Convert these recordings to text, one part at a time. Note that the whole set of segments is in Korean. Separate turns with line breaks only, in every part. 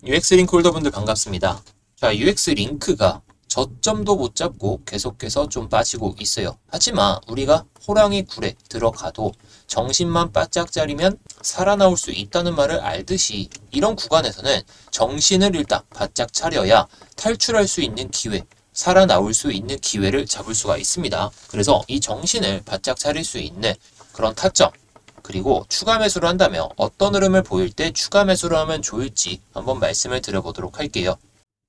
UX링크 홀더분들 반갑습니다. 자, UX링크가 저점도 못 잡고 계속해서 좀 빠지고 있어요. 하지만 우리가 호랑이 굴에 들어가도 정신만 바짝 차리면 살아나올 수 있다는 말을 알듯이 이런 구간에서는 정신을 일단 바짝 차려야 탈출할 수 있는 기회, 살아나올 수 있는 기회를 잡을 수가 있습니다. 그래서 이 정신을 바짝 차릴 수 있는 그런 타점, 그리고 추가 매수를 한다면 어떤 흐름을 보일 때 추가 매수를 하면 좋을지 한번 말씀을 드려보도록 할게요.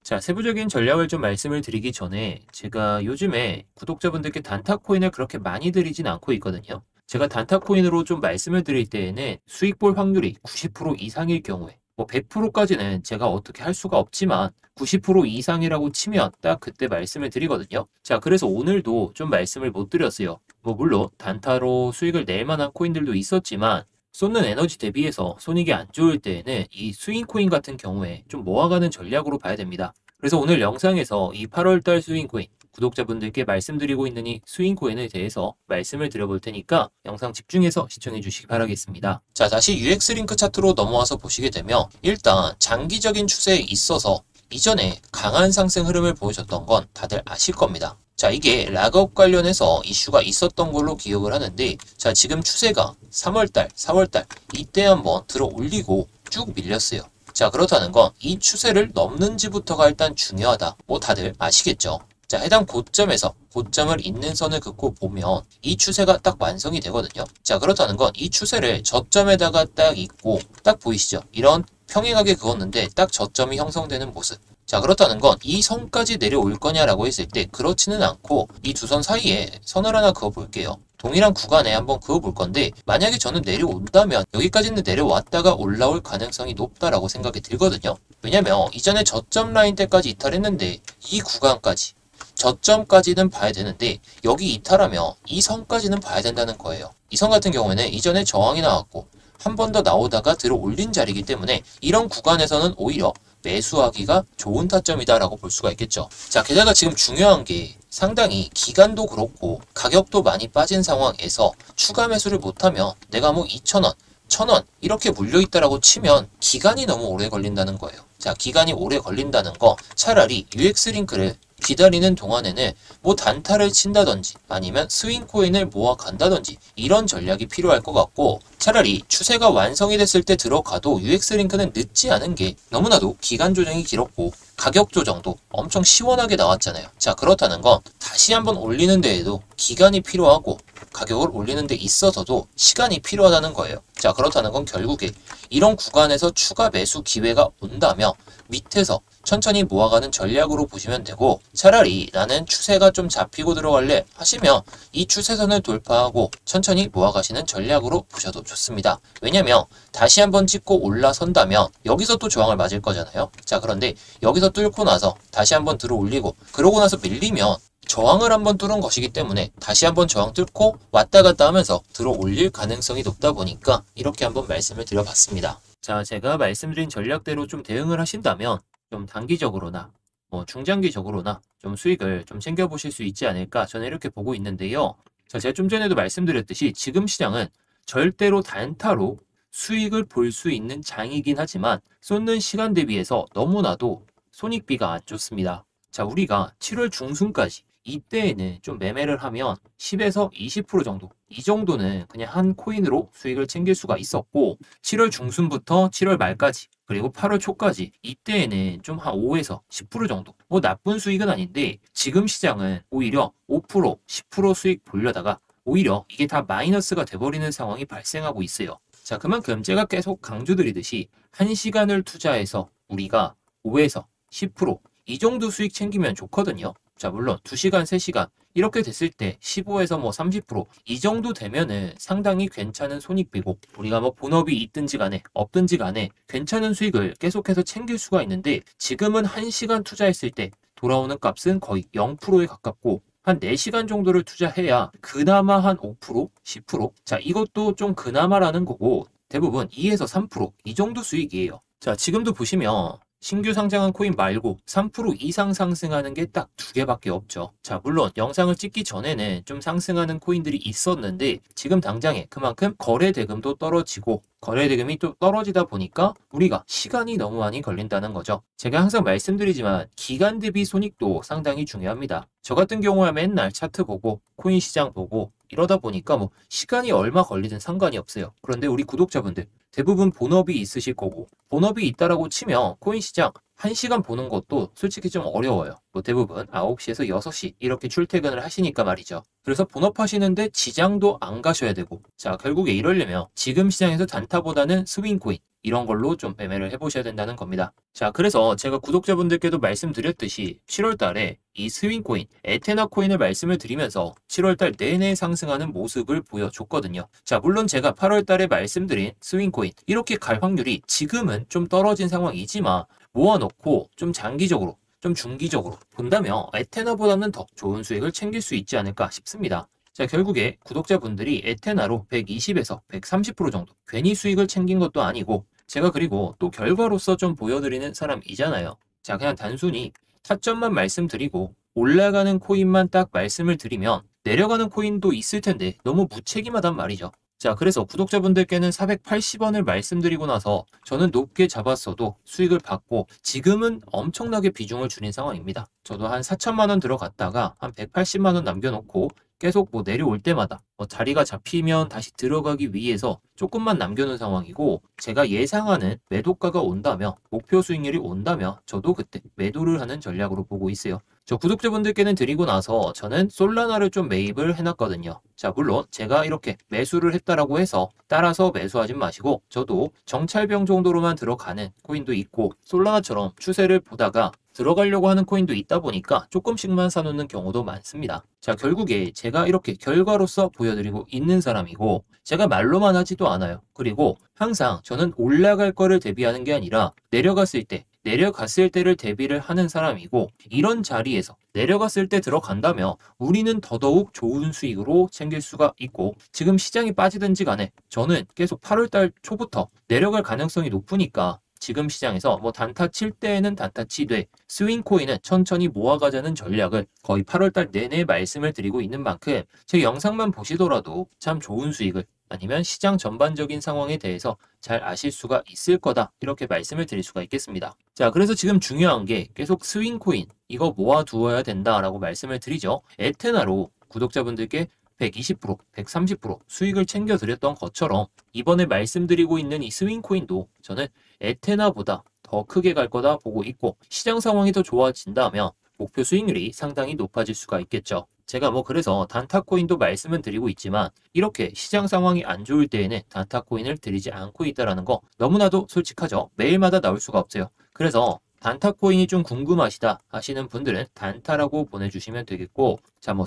자, 세부적인 전략을 좀 말씀을 드리기 전에 제가 요즘에 구독자분들께 단타 코인을 그렇게 많이 드리진 않고 있거든요. 제가 단타 코인으로 좀 말씀을 드릴 때에는 수익 볼 확률이 90% 이상일 경우에 뭐 100%까지는 제가 어떻게 할 수가 없지만 90% 이상이라고 치면 딱 그때 말씀을 드리거든요. 자, 그래서 오늘도 좀 말씀을 못 드렸어요. 뭐 물론 단타로 수익을 낼 만한 코인들도 있었지만 쏟는 에너지 대비해서 손익이 안 좋을 때에는 이 스윙코인 같은 경우에 좀 모아가는 전략으로 봐야 됩니다. 그래서 오늘 영상에서 이 8월달 스윙코인, 구독자분들께 말씀드리고 있는 이 스윙코인에 대해서 말씀을 드려볼 테니까 영상 집중해서 시청해 주시기 바라겠습니다. 자, 다시 UX링크 차트로 넘어와서 보시게 되면 일단 장기적인 추세에 있어서 이전에 강한 상승 흐름을 보여줬던 건 다들 아실 겁니다. 자, 이게 락업 관련해서 이슈가 있었던 걸로 기억을 하는데, 자, 지금 추세가 3월달, 4월달 이때 한번 들어 올리고 쭉 밀렸어요. 자, 그렇다는 건 이 추세를 넘는지부터가 일단 중요하다. 뭐 다들 아시겠죠? 자, 해당 고점에서 고점을 잇는 선을 긋고 보면 이 추세가 딱 완성이 되거든요. 자, 그렇다는 건 이 추세를 저점에다가 딱 잇고 딱 보이시죠? 이런 평행하게 그었는데 딱 저점이 형성되는 모습. 자, 그렇다는 건 이 선까지 내려올 거냐라고 했을 때 그렇지는 않고 이 두 선 사이에 선을 하나 그어 볼게요. 동일한 구간에 한번 그어 볼 건데 만약에 저는 내려온다면 여기까지는 내려왔다가 올라올 가능성이 높다라고 생각이 들거든요. 왜냐면 이전에 저점 라인 때까지 이탈했는데 이 구간까지 저점까지는 봐야 되는데 여기 이탈하면 이 선까지는 봐야 된다는 거예요. 이 선 같은 경우에는 이전에 저항이 나왔고 한 번 더 나오다가 들어 올린 자리이기 때문에 이런 구간에서는 오히려 매수하기가 좋은 타점이다라고 볼 수가 있겠죠. 자, 게다가 지금 중요한 게 상당히 기간도 그렇고 가격도 많이 빠진 상황에서 추가 매수를 못하면 내가 뭐 2,000원, 1,000원 이렇게 물려있다라고 치면 기간이 너무 오래 걸린다는 거예요. 자, 기간이 오래 걸린다는 거 차라리 UX링크를 기다리는 동안에는 뭐 단타를 친다든지 아니면 스윙코인을 모아간다든지 이런 전략이 필요할 것 같고 차라리 추세가 완성이 됐을 때 들어가도 UX링크는 늦지 않은 게 너무나도 기간 조정이 길었고 가격 조정도 엄청 시원하게 나왔잖아요. 자, 그렇다는 건 다시 한번 올리는 데에도 기간이 필요하고 가격을 올리는 데 있어서도 시간이 필요하다는 거예요. 자, 그렇다는 건 결국에 이런 구간에서 추가 매수 기회가 온다면 밑에서 천천히 모아가는 전략으로 보시면 되고 차라리 나는 추세가 좀 잡히고 들어갈래 하시면 이 추세선을 돌파하고 천천히 모아가시는 전략으로 보셔도 좋습니다. 왜냐면 다시 한번 찍고 올라선다면 여기서 또 저항을 맞을 거잖아요. 자, 그런데 여기서 뚫고 나서 다시 한번 들어 올리고 그러고 나서 밀리면 저항을 한번 뚫은 것이기 때문에 다시 한번 저항 뚫고 왔다 갔다 하면서 들어 올릴 가능성이 높다 보니까 이렇게 한번 말씀을 드려봤습니다. 자, 제가 말씀드린 전략대로 좀 대응을 하신다면 좀 단기적으로나 뭐 중장기적으로나 좀 수익을 좀 챙겨보실 수 있지 않을까 저는 이렇게 보고 있는데요. 자, 제가 좀 전에도 말씀드렸듯이 지금 시장은 절대로 단타로 수익을 볼 수 있는 장이긴 하지만 쏟는 시간 대비해서 너무나도 손익비가 안 좋습니다. 자, 우리가 7월 중순까지 이때에는 좀 매매를 하면 10에서 20% 정도 이 정도는 그냥 한 코인으로 수익을 챙길 수가 있었고 7월 중순부터 7월 말까지 그리고 8월 초까지 이때에는 좀 한 5에서 10% 정도 뭐 나쁜 수익은 아닌데 지금 시장은 오히려 5%, 10% 수익 보려다가 오히려 이게 다 마이너스가 돼버리는 상황이 발생하고 있어요. 자, 그만큼 제가 계속 강조드리듯이 1시간을 투자해서 우리가 5에서 10%이 정도 수익 챙기면 좋거든요. 자, 물론 2시간, 3시간 이렇게 됐을 때 15에서 뭐 30%이 정도 되면은 상당히 괜찮은 손익비고 우리가 뭐 본업이 있든지 간에 없든지 간에 괜찮은 수익을 계속해서 챙길 수가 있는데 지금은 1시간 투자했을 때 돌아오는 값은 거의 0%에 가깝고 한 4시간 정도를 투자해야 그나마 한 5%, 10%? 자, 이것도 좀 그나마라는 거고 대부분 2에서 3%이 정도 수익이에요. 자, 지금도 보시면 신규 상장한 코인 말고 3% 이상 상승하는 게 딱 두 개밖에 없죠. 자, 물론 영상을 찍기 전에는 좀 상승하는 코인들이 있었는데 지금 당장에 그만큼 거래 대금도 떨어지고 거래 대금이 또 떨어지다 보니까 우리가 시간이 너무 많이 걸린다는 거죠. 제가 항상 말씀드리지만 기간 대비 손익도 상당히 중요합니다. 저 같은 경우야 맨날 차트 보고 코인 시장 보고 이러다 보니까 뭐 시간이 얼마 걸리든 상관이 없어요. 그런데 우리 구독자분들 대부분 본업이 있으실 거고 본업이 있다라고 치면 코인 시장 1시간 보는 것도 솔직히 좀 어려워요. 뭐 대부분 9시에서 6시 이렇게 출퇴근을 하시니까 말이죠. 그래서 본업 하시는데 지장도 안 가셔야 되고 자, 결국에 이러려면 지금 시장에서 단타보다는 스윙코인 이런 걸로 좀 매매를 해보셔야 된다는 겁니다. 자, 그래서 제가 구독자분들께도 말씀드렸듯이 7월 달에 이 스윙코인, 에테나 코인을 말씀을 드리면서 7월 달 내내 상승하는 모습을 보여줬거든요. 자, 물론 제가 8월 달에 말씀드린 스윙코인 이렇게 갈 확률이 지금은 좀 떨어진 상황이지만 모아놓고 좀 장기적으로 좀 중기적으로 본다면 에테나보다는 더 좋은 수익을 챙길 수 있지 않을까 싶습니다. 자, 결국에 구독자분들이 에테나로 120에서 130% 정도 괜히 수익을 챙긴 것도 아니고 제가 그리고 또 결과로서 좀 보여드리는 사람이잖아요. 자, 그냥 단순히 타점만 말씀드리고 올라가는 코인만 딱 말씀을 드리면 내려가는 코인도 있을 텐데 너무 무책임하단 말이죠. 자, 그래서 구독자분들께는 480원을 말씀드리고 나서 저는 높게 잡았어도 수익을 받고 지금은 엄청나게 비중을 줄인 상황입니다. 저도 한 4천만 원 들어갔다가 한 180만 원 남겨놓고 계속 뭐 내려올 때마다 자리가 잡히면 다시 들어가기 위해서 조금만 남겨놓은 상황이고 제가 예상하는 매도가가 온다면 목표 수익률이 온다면 저도 그때 매도를 하는 전략으로 보고 있어요. 저 구독자분들께는 드리고 나서 저는 솔라나를 좀 매입을 해놨거든요. 자, 물론 제가 이렇게 매수를 했다라고 해서 따라서 매수하지 마시고 저도 정찰병 정도로만 들어가는 코인도 있고 솔라나처럼 추세를 보다가 들어가려고 하는 코인도 있다 보니까 조금씩만 사놓는 경우도 많습니다. 자, 결국에 제가 이렇게 결과로서 보여드리고 있는 사람이고 제가 말로만 하지도 않아요. 그리고 항상 저는 올라갈 거를 대비하는 게 아니라 내려갔을 때를 대비를 하는 사람이고 이런 자리에서 내려갔을 때 들어간다면 우리는 더더욱 좋은 수익으로 챙길 수가 있고 지금 시장이 빠지든지 간에 저는 계속 8월달 초부터 내려갈 가능성이 높으니까 지금 시장에서 뭐 단타 칠 때에는 단타 치되 스윙코인은 천천히 모아가자는 전략을 거의 8월달 내내 말씀을 드리고 있는 만큼 제 영상만 보시더라도 참 좋은 수익을 아니면 시장 전반적인 상황에 대해서 잘 아실 수가 있을 거다 이렇게 말씀을 드릴 수가 있겠습니다. 자, 그래서 지금 중요한 게 계속 스윙코인 이거 모아두어야 된다라고 말씀을 드리죠. 에테나로 구독자분들께 120%, 130% 수익을 챙겨드렸던 것처럼 이번에 말씀드리고 있는 이 스윙코인도 저는 에테나보다 더 크게 갈 거다 보고 있고 시장 상황이 더 좋아진다면 목표 수익률이 상당히 높아질 수가 있겠죠. 제가 뭐 그래서 단타코인도 말씀은 드리고 있지만 이렇게 시장 상황이 안 좋을 때에는 단타코인을 드리지 않고 있다는 거 너무나도 솔직하죠. 매일마다 나올 수가 없어요. 그래서 단타코인이 좀 궁금하시다 하시는 분들은 단타라고 보내주시면 되겠고 자, 뭐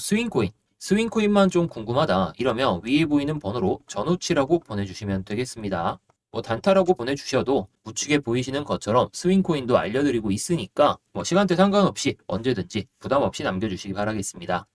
스윙코인만 좀 궁금하다 이러면 위에 보이는 번호로 전우치라고 보내주시면 되겠습니다. 뭐 단타라고 보내주셔도 우측에 보이시는 것처럼 스윙코인도 알려드리고 있으니까 뭐 시간대 상관없이 언제든지 부담 없이 남겨주시기 바라겠습니다.